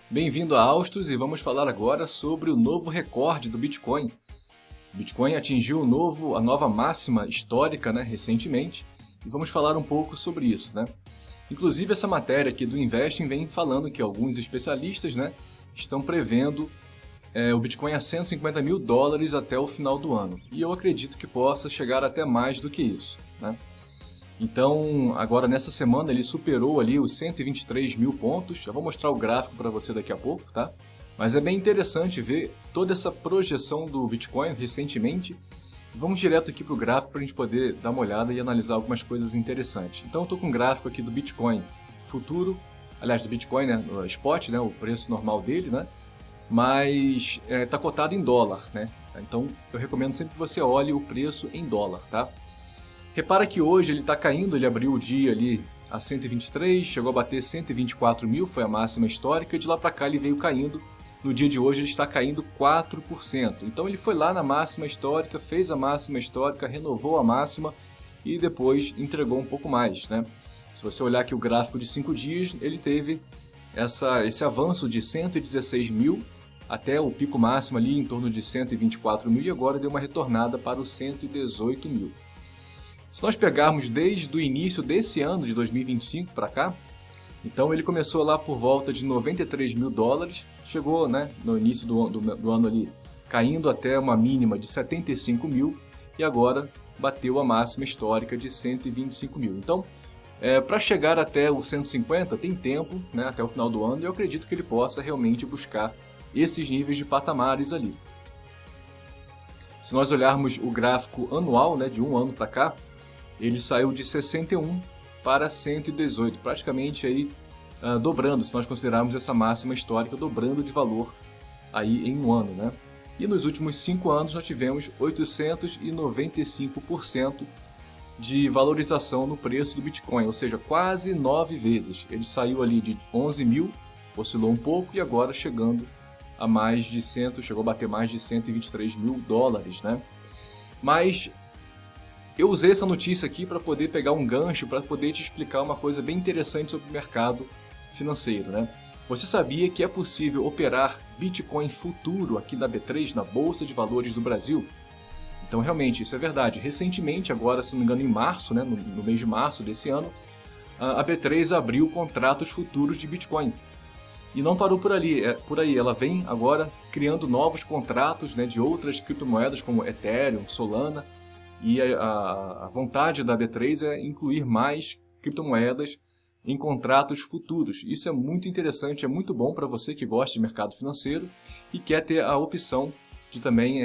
Bem-vindo a Austos e vamos falar agora sobre o novo recorde do Bitcoin. O Bitcoin atingiu a nova máxima histórica, recentemente, e vamos falar um pouco sobre isso, Inclusive essa matéria aqui do Investing vem falando que alguns especialistas, estão prevendo o Bitcoin a 150 mil dólares até o final do ano. E eu acredito que possa chegar até mais do que isso, Então, agora nessa semana ele superou ali os 123 mil pontos. Já vou mostrar o gráfico para você daqui a pouco, tá? Mas é bem interessante ver toda essa projeção do Bitcoin recentemente. Vamos direto aqui para o gráfico para a gente poder dar uma olhada e analisar algumas coisas interessantes. Então, eu estou com um gráfico aqui do Bitcoin futuro, aliás, do Bitcoin, no spot, o preço normal dele, Mas está cotado em dólar, Então, eu recomendo sempre que você olhe o preço em dólar, tá? Repara que hoje ele está caindo, ele abriu o dia ali a 123, chegou a bater 124 mil, foi a máxima histórica, e de lá para cá ele veio caindo. No dia de hoje ele está caindo 4%. Então ele foi lá na máxima histórica, fez a máxima histórica, renovou a máxima e depois entregou um pouco mais, Se você olhar aqui o gráfico de 5 dias, ele teve esse avanço de 116 mil até o pico máximo ali em torno de 124 mil e agora deu uma retornada para os 118 mil. Se nós pegarmos desde o início desse ano de 2025 para cá, então ele começou lá por volta de 93 mil dólares, chegou no início do ano ali caindo até uma mínima de 75 mil e agora bateu a máxima histórica de 125 mil. Então, para chegar até os 150 tem tempo, até o final do ano, e eu acredito que ele possa realmente buscar esses níveis de patamares ali. Se nós olharmos o gráfico anual, de um ano para cá, ele saiu de 61 para 118, praticamente aí dobrando, se nós considerarmos essa máxima histórica, dobrando de valor aí em um ano, E nos últimos 5 anos nós tivemos 895% de valorização no preço do Bitcoin, ou seja, quase 9 vezes. Ele saiu ali de 11 mil, oscilou um pouco e agora chegando a mais de chegou a bater mais de 123 mil dólares, Mas eu usei essa notícia aqui para poder pegar um gancho, para poder te explicar uma coisa bem interessante sobre o mercado financeiro, Você sabia que é possível operar Bitcoin futuro aqui na B3, na Bolsa de Valores do Brasil? Então, realmente, isso é verdade. Recentemente, agora, se não me engano, em março, no mês de março desse ano, a B3 abriu contratos futuros de Bitcoin. E não parou por aí, ela vem agora criando novos contratos de outras criptomoedas como Ethereum, Solana, e a vontade da B3 é incluir mais criptomoedas em contratos futuros. Isso é muito interessante, é muito bom para você que gosta de mercado financeiro e quer ter a opção de também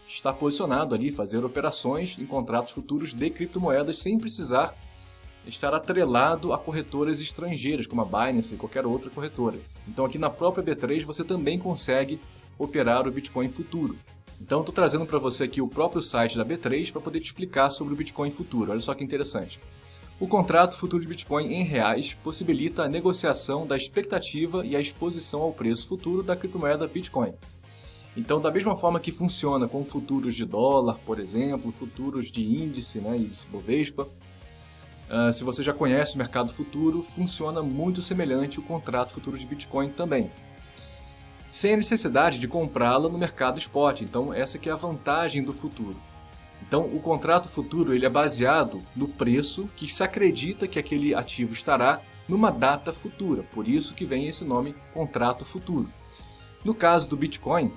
estar posicionado ali, fazer operações em contratos futuros de criptomoedas sem precisar estar atrelado a corretoras estrangeiras, como a Binance e qualquer outra corretora. Então aqui na própria B3 você também consegue operar o Bitcoin futuro. Então estou trazendo para você aqui o próprio site da B3 para poder te explicar sobre o Bitcoin futuro. Olha só que interessante. O contrato futuro de Bitcoin em reais possibilita a negociação da expectativa e a exposição ao preço futuro da criptomoeda Bitcoin. Então, da mesma forma que funciona com futuros de dólar, por exemplo, futuros de índice, índice Bovespa, se você já conhece o mercado futuro, funciona muito semelhante o contrato futuro de Bitcoin também, sem a necessidade de comprá-la no mercado spot. Então, essa que é a vantagem do futuro. Então, o contrato futuro ele é baseado no preço que se acredita que aquele ativo estará numa data futura, por isso que vem esse nome contrato futuro. No caso do Bitcoin,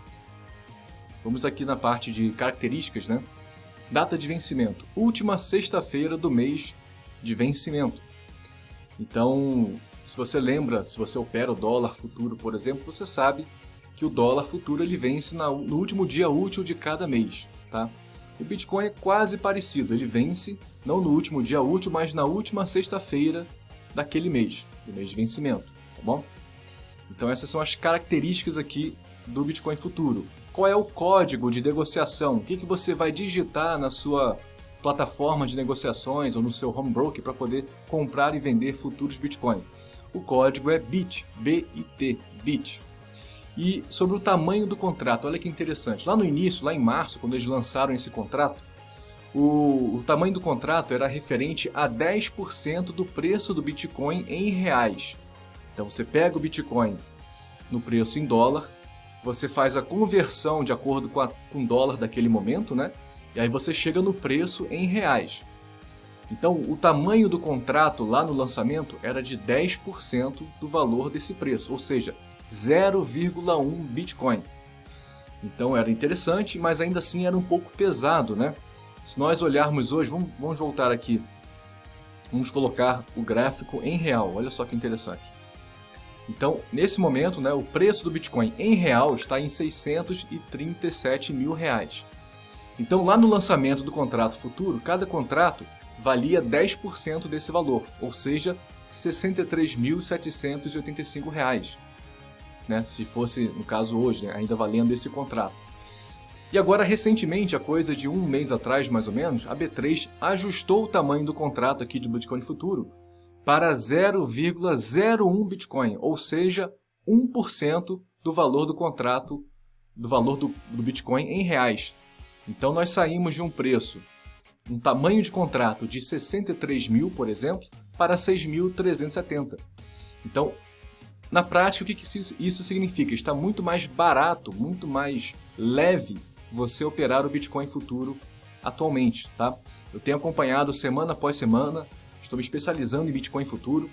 vamos aqui na parte de características, Data de vencimento, última sexta-feira do mês de vencimento. Então, se você lembra, se você opera o dólar futuro, por exemplo, você sabe que o dólar futuro ele vence no último dia útil de cada mês, tá? O Bitcoin é quase parecido, ele vence não no último dia útil, mas na última sexta-feira daquele mês, do mês de vencimento, tá bom? Então essas são as características aqui do Bitcoin futuro. Qual é o código de negociação? O que você vai digitar na sua plataforma de negociações ou no seu home broker para poder comprar e vender futuros Bitcoin? O código é BIT, B-I-T, BIT. E sobre o tamanho do contrato, olha que interessante. Lá no início, lá em março, quando eles lançaram esse contrato, o tamanho do contrato era referente a 10% do preço do Bitcoin em reais. Então você pega o Bitcoin no preço em dólar, você faz a conversão de acordo com o dólar daquele momento, né? E aí você chega no preço em reais. Então, o tamanho do contrato lá no lançamento era de 10% do valor desse preço, ou seja, 0,1 Bitcoin. Então era interessante, mas ainda assim era um pouco pesado, né? Se nós olharmos hoje, vamos voltar aqui, vamos colocar o gráfico em real, olha só que interessante. Então, nesse momento, né, o preço do Bitcoin em real está em 637 mil reais. Então, lá no lançamento do contrato futuro, cada contrato valia 10% desse valor, ou seja, R$ 63.785, né, se fosse, no caso hoje, né, ainda valendo esse contrato. E agora, recentemente, a coisa de um mês atrás, mais ou menos, a B3 ajustou o tamanho do contrato aqui de Bitcoin futuro para 0,01 Bitcoin, ou seja, 1% do valor do contrato, do valor do Bitcoin em reais. Então nós saímos de um preço, um tamanho de contrato de 63 mil, por exemplo, para 6.370. Então, na prática, o que isso significa? Está muito mais barato, muito mais leve você operar o Bitcoin futuro atualmente, tá? Eu tenho acompanhado semana após semana, estou me especializando em Bitcoin futuro.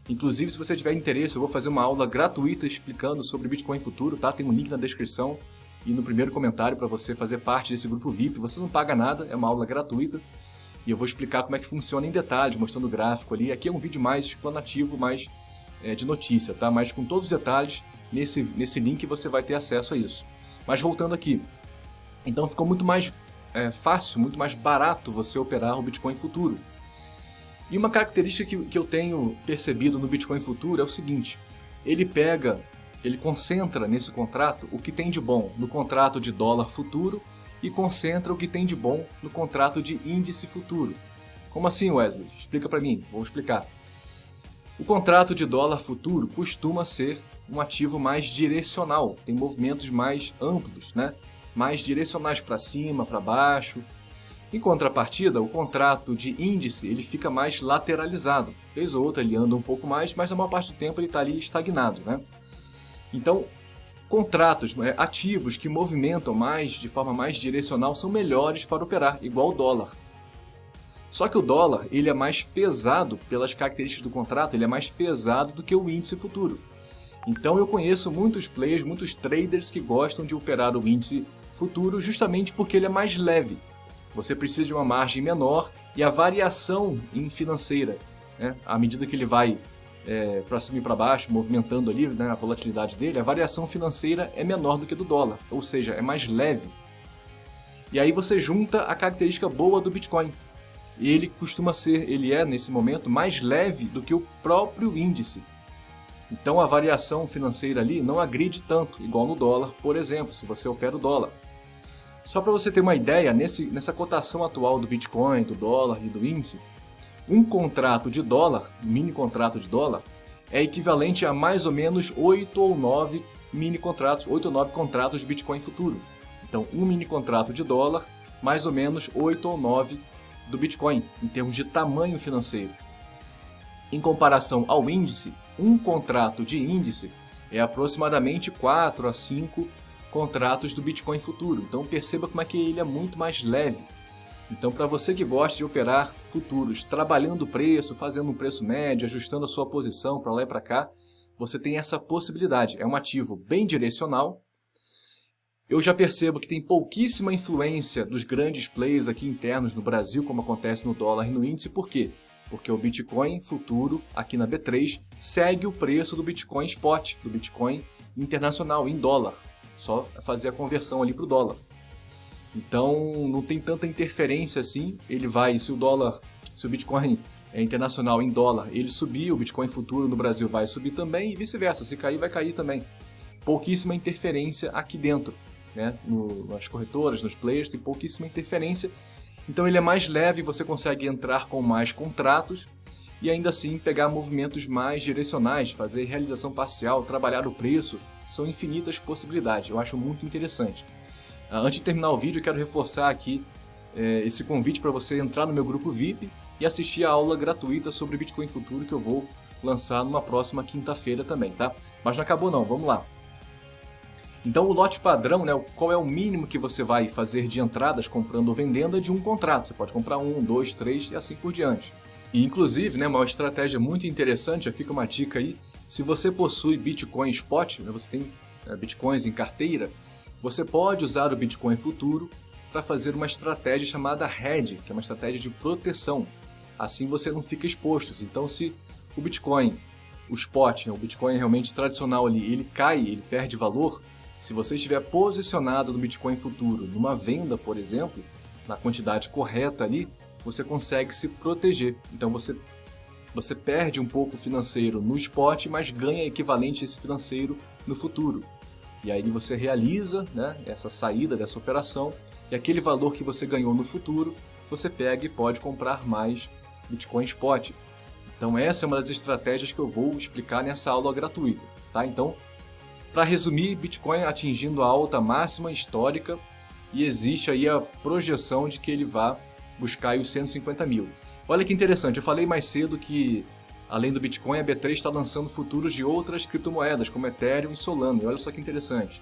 Inclusive, se você tiver interesse, eu vou fazer uma aula gratuita explicando sobre Bitcoin futuro, tá? Tem um link na descrição e no primeiro comentário para você fazer parte desse grupo VIP. Você não paga nada, é uma aula gratuita. E eu vou explicar como é que funciona em detalhes, mostrando o gráfico ali. Aqui é um vídeo mais explanativo, mais de notícia, tá? Mas com todos os detalhes, nesse link você vai ter acesso a isso. Mas voltando aqui, então ficou muito mais fácil, muito mais barato você operar o Bitcoin futuro. E uma característica que eu tenho percebido no Bitcoin futuro é o seguinte: ele concentra nesse contrato o que tem de bom no contrato de dólar futuro e concentra o que tem de bom no contrato de índice futuro. Como assim, Wesley? Explica para mim, vou explicar. O contrato de dólar futuro costuma ser um ativo mais direcional, tem movimentos mais amplos, né? Mais direcionais para cima, para baixo. Em contrapartida, o contrato de índice ele fica mais lateralizado. Vez ou outra ele anda um pouco mais, mas na maior parte do tempo ele está ali estagnado, né? Então, contratos, ativos que movimentam de forma mais direcional são melhores para operar, igual o dólar. Só que o dólar ele é mais pesado, pelas características do contrato, ele é mais pesado do que o índice futuro. Então eu conheço muitos players, muitos traders que gostam de operar o índice futuro justamente porque ele é mais leve. Você precisa de uma margem menor e a variação financeira, né, à medida que ele vai para cima e para baixo, movimentando ali, né, a volatilidade dele, a variação financeira é menor do que do dólar, ou seja, é mais leve. E aí você junta a característica boa do Bitcoin. E ele é nesse momento mais leve do que o próprio índice. Então a variação financeira ali não agride tanto, igual no dólar, por exemplo, se você opera o dólar. Só para você ter uma ideia, nessa cotação atual do Bitcoin, do dólar e do índice, um contrato de dólar, um mini contrato de dólar, é equivalente a mais ou menos 8 ou 9 contratos de Bitcoin futuro. Então, um mini contrato de dólar, mais ou menos 8 ou 9 do Bitcoin, em termos de tamanho financeiro. Em comparação ao índice, um contrato de índice é aproximadamente 4 a 5 contratos do Bitcoin futuro. Então perceba como é que ele é muito mais leve. Então, para você que gosta de operar futuros, trabalhando o preço, fazendo um preço médio, ajustando a sua posição para lá e para cá, você tem essa possibilidade. É um ativo bem direcional. Eu já percebo que tem pouquíssima influência dos grandes players aqui internos no Brasil, como acontece no dólar e no índice. Por quê? Porque o Bitcoin futuro, aqui na B3, segue o preço do Bitcoin Spot, do Bitcoin internacional, em dólar. Só fazer a conversão ali para o dólar. Então, não tem tanta interferência assim. Ele vai, se o Bitcoin é internacional em dólar, ele subir, o Bitcoin futuro no Brasil vai subir também e vice-versa. Se cair, vai cair também. Pouquíssima interferência aqui dentro, né? Nas corretoras, nos players, tem pouquíssima interferência. Então ele é mais leve, você consegue entrar com mais contratos e ainda assim pegar movimentos mais direcionais, fazer realização parcial, trabalhar o preço. São infinitas possibilidades, eu acho muito interessante. Antes de terminar o vídeo, eu quero reforçar aqui esse convite para você entrar no meu grupo VIP e assistir a aula gratuita sobre Bitcoin futuro que eu vou lançar numa próxima quinta-feira também, tá? Mas não acabou não, vamos lá. Então o lote padrão, né, qual é o mínimo que você vai fazer de entradas comprando ou vendendo é de um contrato. Você pode comprar 1, 2, 3 e assim por diante. E inclusive, né, uma estratégia muito interessante, já fica uma dica aí, se você possui Bitcoin Spot, né, você tem Bitcoins em carteira, você pode usar o Bitcoin futuro para fazer uma estratégia chamada hedge, que é uma estratégia de proteção. Assim você não fica exposto. Então se o Bitcoin, o spot, né, o Bitcoin realmente tradicional ali, ele cai, ele perde valor, se você estiver posicionado no Bitcoin futuro, numa venda, por exemplo, na quantidade correta ali, você consegue se proteger. Então você perde um pouco financeiro no spot, mas ganha equivalente a esse financeiro no futuro. E aí você realiza, né, essa saída dessa operação e aquele valor que você ganhou no futuro, você pega e pode comprar mais Bitcoin Spot. Então essa é uma das estratégias que eu vou explicar nessa aula gratuita, tá? Então, para resumir, Bitcoin atingindo a alta máxima histórica e existe aí a projeção de que ele vá buscar aí os 150 mil. Olha que interessante, eu falei mais cedo que além do Bitcoin, a B3 está lançando futuros de outras criptomoedas, como Ethereum e Solana. E olha só que interessante.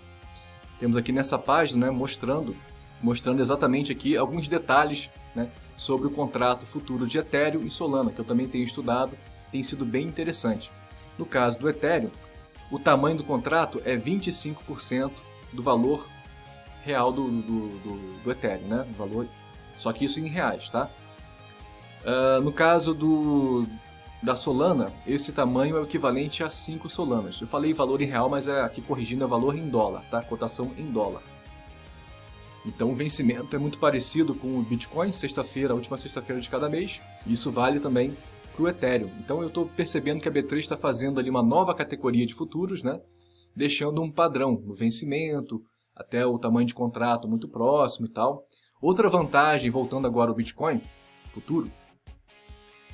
Temos aqui nessa página, né, mostrando exatamente aqui alguns detalhes, né, sobre o contrato futuro de Ethereum e Solana, que eu também tenho estudado, tem sido bem interessante. No caso do Ethereum, o tamanho do contrato é 25% do valor real do Ethereum, né? O valor, só que isso em reais, tá? No caso da Solana, esse tamanho é o equivalente a 5 Solanas. Eu falei valor em real, mas aqui corrigindo é valor em dólar, tá? Cotação em dólar. Então o vencimento é muito parecido com o Bitcoin, sexta-feira, a última sexta-feira de cada mês. Isso vale também para o Ethereum. Então eu estou percebendo que a B3 está fazendo ali uma nova categoria de futuros, né? Deixando um padrão no vencimento, até o tamanho de contrato muito próximo e tal. Outra vantagem, voltando agora ao Bitcoin futuro,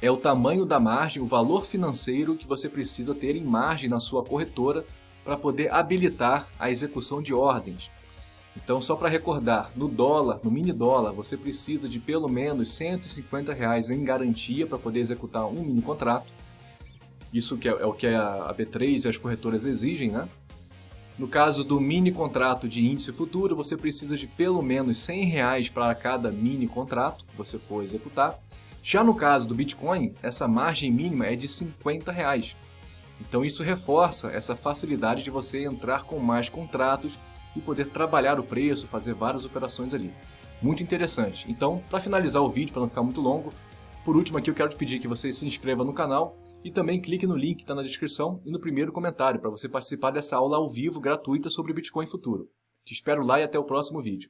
é o tamanho da margem, o valor financeiro que você precisa ter em margem na sua corretora para poder habilitar a execução de ordens. Então, só para recordar, no dólar, no mini dólar, você precisa de pelo menos R$150 em garantia para poder executar um mini contrato. Isso que é o que a B3 e as corretoras exigem, né? No caso do mini contrato de índice futuro, você precisa de pelo menos R$100 para cada mini contrato que você for executar. Já no caso do Bitcoin, essa margem mínima é de R$50. Então isso reforça essa facilidade de você entrar com mais contratos e poder trabalhar o preço, fazer várias operações ali. Muito interessante. Então, para finalizar o vídeo, para não ficar muito longo, por último aqui eu quero te pedir que você se inscreva no canal e também clique no link que está na descrição e no primeiro comentário para você participar dessa aula ao vivo gratuita sobre Bitcoin futuro. Te espero lá e até o próximo vídeo.